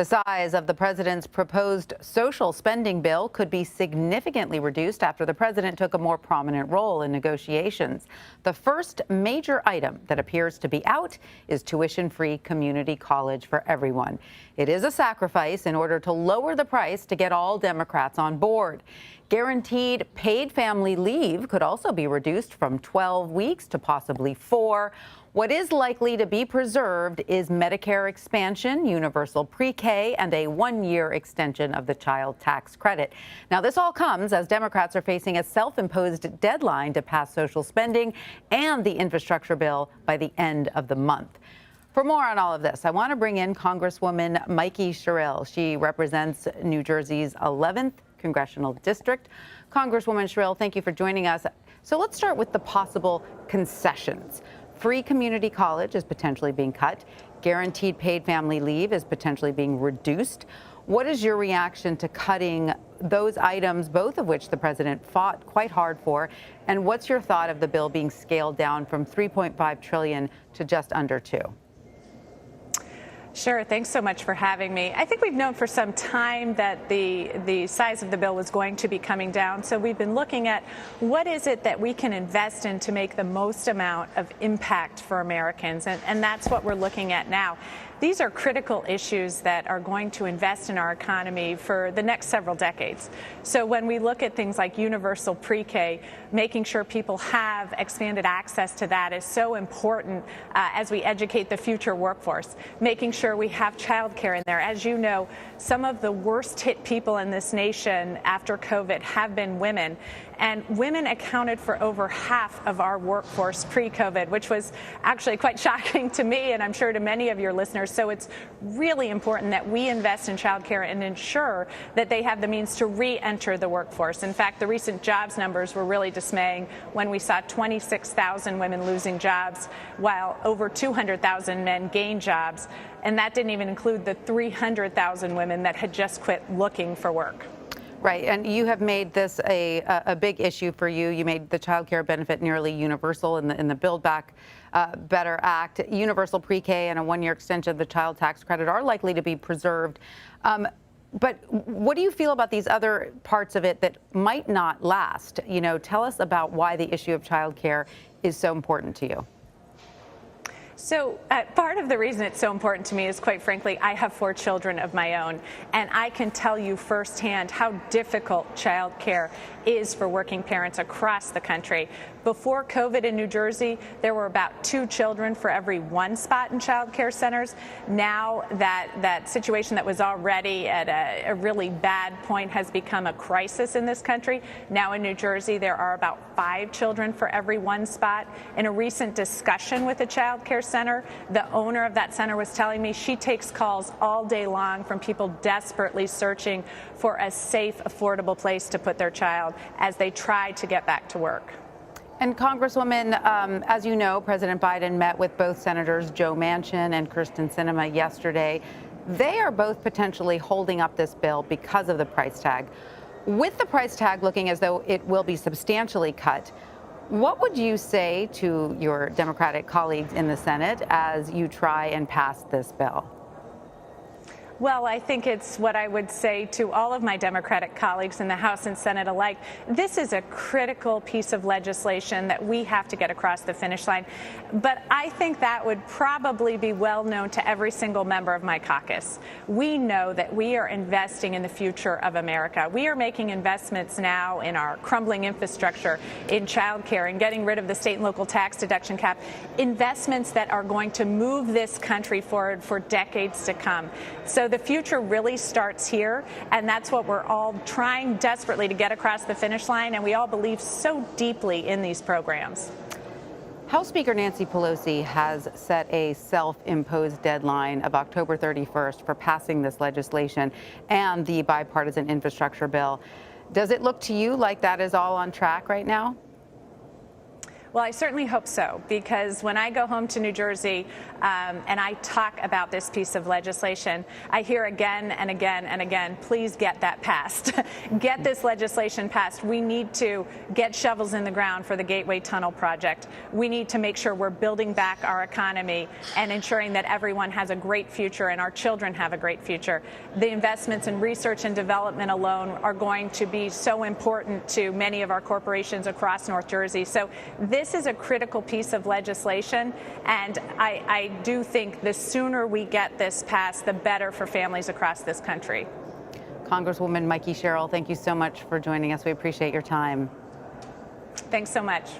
The size of the president's proposed social spending bill could be significantly reduced after the president took a more prominent role in negotiations. The first major item that appears to be out is tuition-free community college for everyone. It is a sacrifice in order to lower the price to get all Democrats on board. Guaranteed paid family leave could also be reduced from 12 weeks to possibly 4. What is likely to be preserved is Medicare expansion, universal pre-K, and a one-year extension of the child tax credit. Now, this all comes as Democrats are facing a self-imposed deadline to pass social spending and the infrastructure bill by the end of the month. For more on all of this, I want to bring in Congresswoman Mikey Sherrill. She represents New Jersey's 11th Congressional District. Congresswoman Sherrill, thank you for joining us. So let's start with the possible concessions. Free community college is potentially being cut. Guaranteed paid family leave is potentially being reduced. What is your reaction to cutting those items, both of which the president fought quite hard for? And what's your thought of the bill being scaled down from $3.5 trillion to just under $2 trillion? Sure. Thanks so much for having me. I think we've known for some time that the size of the bill was going to be coming down. So we've been looking at what is it that we can invest in to make the most amount of impact for Americans. And that's what we're looking at now. These are critical issues that are going to invest in our economy for the next several decades. So when we look at things like universal pre-K, making sure people have expanded access to that is so important as we educate the future workforce. Making sure we have child care in there. As you know, some of the worst hit people in this nation after COVID have been women. And women accounted for over half of our workforce pre-COVID, which was actually quite shocking to me and I'm sure to many of your listeners. So it's really important that we invest in child care and ensure that they have the means to re-enter the workforce. In fact, the recent jobs numbers were really dismaying when we saw 26,000 women losing jobs while over 200,000 men gained jobs. And that didn't even include the 300,000 women that had just quit looking for work. Right, and you have made this a big issue for you. You made the child care benefit nearly universal in the Build Back Better Act. Universal pre-K and a one-year extension of the child tax credit are likely to be preserved. But what do you feel about these other parts of it that might not last? You know, tell us about why the issue of child care is so important to you. So part of the reason it's so important to me is, quite frankly, I have 4 children of my own, and I can tell you firsthand how difficult child care is for working parents across the country. Before COVID in New Jersey, there were about 2 children for every 1 spot in child care centers. Now that situation that was already at a really bad point has become a crisis in this country. Now in New Jersey, there are about 5 children for every 1 spot. In a recent discussion with a child care center, the owner of that center was telling me she takes calls all day long from people desperately searching for a safe, affordable place to put their child as they try to get back to work. And Congresswoman, as you know, President Biden met with both Senators Joe Manchin and Kyrsten Sinema yesterday. They are both potentially holding up this bill because of the price tag. With the price tag looking as though it will be substantially cut, what would you say to your Democratic colleagues in the Senate as you try and pass this bill? Well, I think it's what I would say to all of my Democratic colleagues in the House and Senate alike. This is a critical piece of legislation that we have to get across the finish line. But I think that would probably be well known to every single member of my caucus. We know that we are investing in the future of America. We are making investments now in our crumbling infrastructure, in child care, and getting rid of the state and local tax deduction cap, investments that are going to move this country forward for decades to come. So the future really starts here, and that's what we're all trying desperately to get across the finish line, and we all believe so deeply in these programs. House Speaker Nancy Pelosi has set a self-imposed deadline of October 31st for passing this legislation and the bipartisan infrastructure bill. Does it look to you like that is all on track right now? Well, I certainly hope so, because when I go home to New Jersey and I talk about this piece of legislation, I hear again and again and again, please get that passed. Get this legislation passed. We need to get shovels in the ground for the Gateway Tunnel project. We need to make sure we're building back our economy and ensuring that everyone has a great future and our children have a great future. The investments in research and development alone are going to be so important to many of our corporations across North Jersey. So this is a critical piece of legislation, and I do think the sooner we get this passed, the better for families across this country. Congresswoman Mikey Sherrill, thank you so much for joining us. We appreciate your time. Thanks so much.